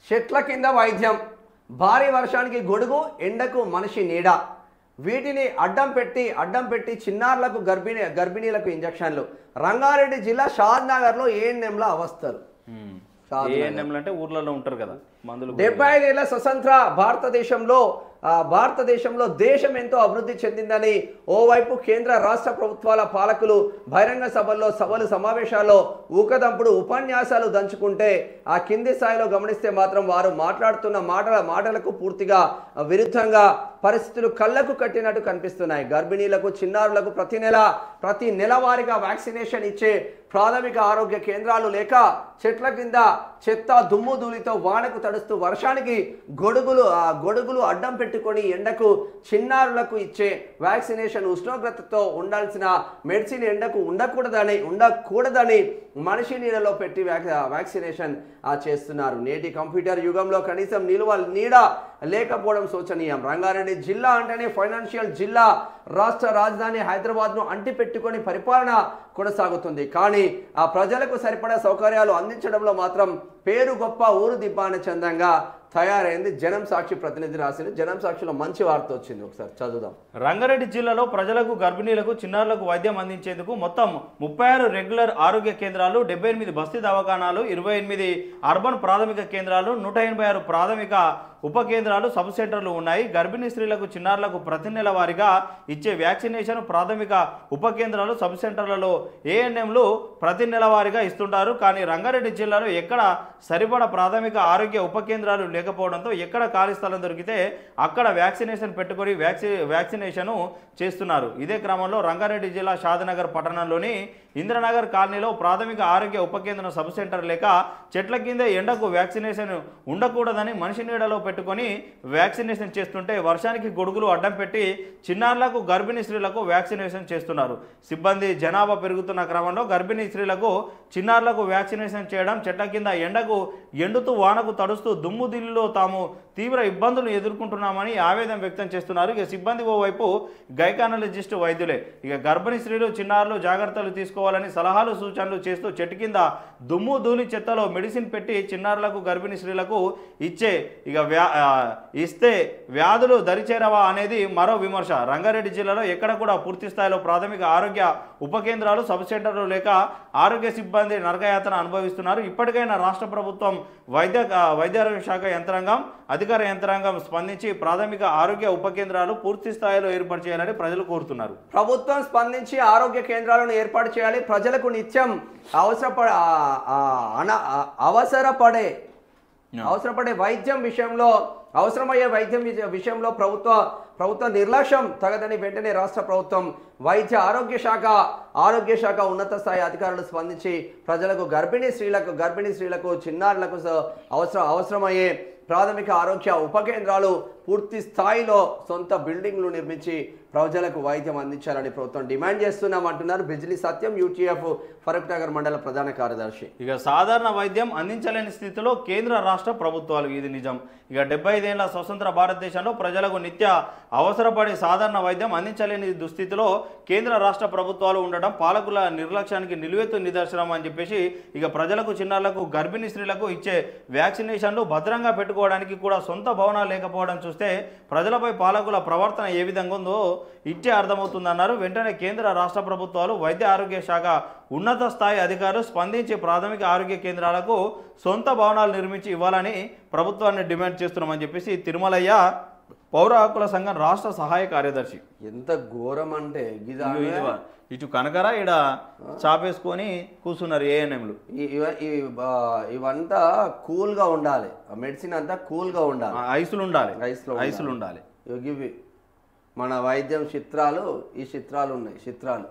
చెట్ల కింద వైద్యం, భారీ వర్షానికి గొడుగు, ఎండకు మనిషి నీడ. వీటిని అడ్డం పెట్టి చిన్నారులకు గర్భిణీలకు ఇంజక్షన్లు. రంగారెడ్డి జిల్లా షాద్ నగర్లో ఏఎన్ఎంల అవస్థలు. ఏఎన్ఎంలు అంటే ఊర్లలో ఉంటారు కదా మందులు. 75 ఏళ్ల స్వతంత్ర భారతదేశంలో దేశం ఎంతో అభివృద్ధి చెందిందని ఓవైపు కేంద్ర రాష్ట్ర ప్రభుత్వాల పాలకులు బహిరంగ సమావేశాల్లో ఊకదంపుడు ఉపన్యాసాలు దంచుకుంటే, ఆ కింది స్థాయిలో గమనిస్తే మాత్రం వారు మాట్లాడుతున్న మాటలకు పూర్తిగా విరుద్ధంగా పరిస్థితులు కళ్ళకు కట్టినట్టు కనిపిస్తున్నాయి. గర్భిణీలకు, చిన్నారులకు ప్రతి నెలవారీగా వ్యాక్సినేషన్ ఇచ్చే ప్రాథమిక ఆరోగ్య కేంద్రాలు లేక, చెట్ల కింద చెత్త దుమ్ము ధూళితో వానకు తడుస్తూ వర్షానికి గొడుగులు అడ్డం పెట్టుకొని ఎండకు చిన్నారులకు ఇచ్చే వ్యాక్సినేషన్ ఉష్ణోగ్రతతో ఉండాల్సిన మెడిసిన్ ఎండకు ఉండకూడదని మనిషి నీడలో పెట్టి వ్యాక్సినేషన్ చేస్తున్నారు. నేటి కంప్యూటర్ యుగంలో కనీసం నీడ లేకపోవడం శోచనీయం. రంగారెడ్డి జిల్లా అంటేనే ఫైనాన్షియల్ జిల్లా. రాష్ట్ర రాజధాని హైదరాబాద్ను అంటిపెట్టుకొని పరిపాలన కొనసాగుతుంది. కానీ ఆ ప్రజలకు సరిపడా సౌకర్యాలు అందించడంలో మాత్రం పేరు గొప్ప, ఊరు దిబ్బాన చందంగా తయారైంది. జనం సాక్షి ప్రతినిధి రాసింది. జనం సాక్షిలో మంచి వార్త వచ్చింది, ఒకసారి చదువుదాం. రంగారెడ్డి జిల్లాలో ప్రజలకు, గర్భిణీలకు, చిన్నారులకు వైద్యం అందించేందుకు మొత్తం 36 రెగ్యులర్ ఆరోగ్య కేంద్రాలు, 78 బస్తీ దవాఖానాలు, 28 అర్బన్ ప్రాథమిక కేంద్రాలు, 186 ప్రాథమిక ఉప కేంద్రాలు, సబ్ సెంటర్లు ఉన్నాయి. గర్భిణీ స్త్రీలకు, చిన్నారులకు ప్రతి నెల వారీగా ఇచ్చే వ్యాక్సినేషన్ ప్రాథమిక ఉప కేంద్రాలు, సబ్ సెంటర్లలో ఏఎన్ఎంలు ప్రతి నెల వారీగా ఇస్తుంటారు. కానీ రంగారెడ్డి జిల్లాలో ఎక్కడ సరిపడా ప్రాథమిక ఆరోగ్య ఉప కేంద్రాలు లేకపోవడంతో ఎక్కడ ఖాళీ స్థలం దొరికితే అక్కడ వ్యాక్సినేషన్ పెట్టుకొని వ్యాక్సినేషన్ చేస్తున్నారు. ఇదే క్రమంలో రంగారెడ్డి జిల్లా షాద్నగర్ పట్టణంలోని ఇంద్రనగర్ కాలనీలో ప్రాథమిక ఆరోగ్య ఉప కేంద్రం, సబ్ సెంటర్ లేక చెట్ల కింద ఎండకు వ్యాక్సినేషన్ ఉండకూడదని మనిషి నీడలో పెట్టుకొని వ్యాక్సినేషన్ చేస్తుంటే, వర్షానికి గొడుగులు అడ్డం పెట్టి చిన్నారులకు, గర్భిణీ స్త్రీలకు వ్యాక్సినేషన్ చేస్తున్నారు. సిబ్బంది జనాభా పెరుగుతున్న క్రమంలో గర్భిణీ స్త్రీలకు, చిన్నారులకు వ్యాక్సినేషన్ చేయడం, చెట్ల కింద ఎండుతూ వానకు తడుస్తూ దుమ్ము దిల్లులో తాము తీవ్ర ఇబ్బందులు ఎదుర్కొంటున్నామని ఆవేదన వ్యక్తం చేస్తున్నారు. ఇక సిబ్బంది ఓవైపు గైకాలజిస్ట్ వైద్యులే. ఇక గర్భిణీ స్త్రీలు, చిన్నారులు జాగ్రత్తలు తీసుకోవాలని సలహాలు, సూచనలు చేస్తూ చెట్టు కింద దుమ్ము ధూళి చెత్తలో మెడిసిన్ పెట్టి చిన్నారులకు, గర్భిణీ స్త్రీలకు ఇస్తే వ్యాధులు దరిచేరవా అనేది మరో విమర్శ. రంగారెడ్డి జిల్లాలో ఎక్కడ కూడా పూర్తి స్థాయిలో ప్రాథమిక ఆరోగ్య ఉప కేంద్రాలు, సబ్ సెంటర్లు లేక ఆరోగ్య సిబ్బంది నరకయాతన అనుభవిస్తున్నారు. ఇప్పటికైనా రాష్ట్ర ప్రభుత్వం, వైద్యారోగ్య శాఖ యంత్రాంగం, అధికార యంత్రాంగం స్పందించి ప్రాథమిక ఆరోగ్య ఉప కేంద్రాలు పూర్తి స్థాయిలో ఏర్పాటు చేయాలని ప్రజలు కోరుతున్నారు. ప్రభుత్వం స్పందించి ఆరోగ్య కేంద్రాలను ఏర్పాటు చేయాలి. ప్రజలకు నిత్యం అవసరపడే వైద్యం విషయంలో, అవసరమయ్యే వైద్యం విషయంలో ప్రభుత్వ నిర్లక్ష్యం తగదని వెంటనే రాష్ట్ర ప్రభుత్వం, ఆరోగ్య శాఖ ఉన్నత స్థాయి అధికారులు స్పందించి ప్రజలకు, గర్భిణీ స్త్రీలకు, చిన్నారులకు అవసరమయ్యే ప్రాథమిక ఆరోగ్య ఉప కేంద్రాలు పూర్తి స్థాయిలో సొంత బిల్డింగ్లు నిర్మించి ప్రజలకు వైద్యం అందించాలని ప్రభుత్వం డిమాండ్ చేస్తున్నామంటున్నారు బిజిలీ సత్యం, యూటీఎఫ్ ఫరూక్ నగర్ మండల ప్రధాన కార్యదర్శి. ఇక సాధారణ వైద్యం అందించలేని స్థితిలో కేంద్ర రాష్ట్ర ప్రభుత్వాలు, ఇది నిజం. ఇక 75 ఏళ్ల స్వతంత్ర భారతదేశంలో ప్రజలకు నిత్య అవసరపడే సాధారణ వైద్యం అందించలేని దుస్థితిలో కేంద్ర రాష్ట్ర ప్రభుత్వాలు ఉండడం పాలకుల నిర్లక్ష్యానికి నిలువెత్తు నిదర్శనం అని చెప్పేసి, ఇక ప్రజలకు, చిన్నారులకు, గర్భిణీ స్త్రీలకు ఇచ్చే వ్యాక్సినేషన్లు భద్రంగా పెట్టుకోవడానికి కూడా సొంత భవనాలు లేకపోవడం చూస్తే ప్రజలపై పాలకుల ప్రవర్తన ఏ విధంగా ఉందో ఇట్టే అర్థమవుతుందన్నారు. వెంటనే కేంద్ర రాష్ట్ర ప్రభుత్వాలు, వైద్య ఆరోగ్య శాఖ ఉన్నత స్థాయి అధికారులు స్పందించి ప్రాథమిక ఆరోగ్య కేంద్రాలకు సొంత భవనాలు నిర్మించి ఇవ్వాలని ప్రభుత్వాన్ని డిమాండ్ చేస్తున్నామని చెప్పేసి తిరుమలయ్య పౌర హక్కుల సంఘం రాష్ట్ర సహాయ కార్యదర్శి. ఎంత ఘోరం అంటే ఇటు కనకరా ఈడ చాపేసుకొని కూర్చున్నారు ఏఎన్ఎంలు. ఇవంతా కూల్గా ఉండాలి, మెడిసిన్ అంతా కూల్గా ఉండాలి, ఐసులు ఉండాలి. ఇవి మన వైద్యం చిత్రాలు, ఈ చిత్రాలు ఉన్నాయి, చిత్రాలు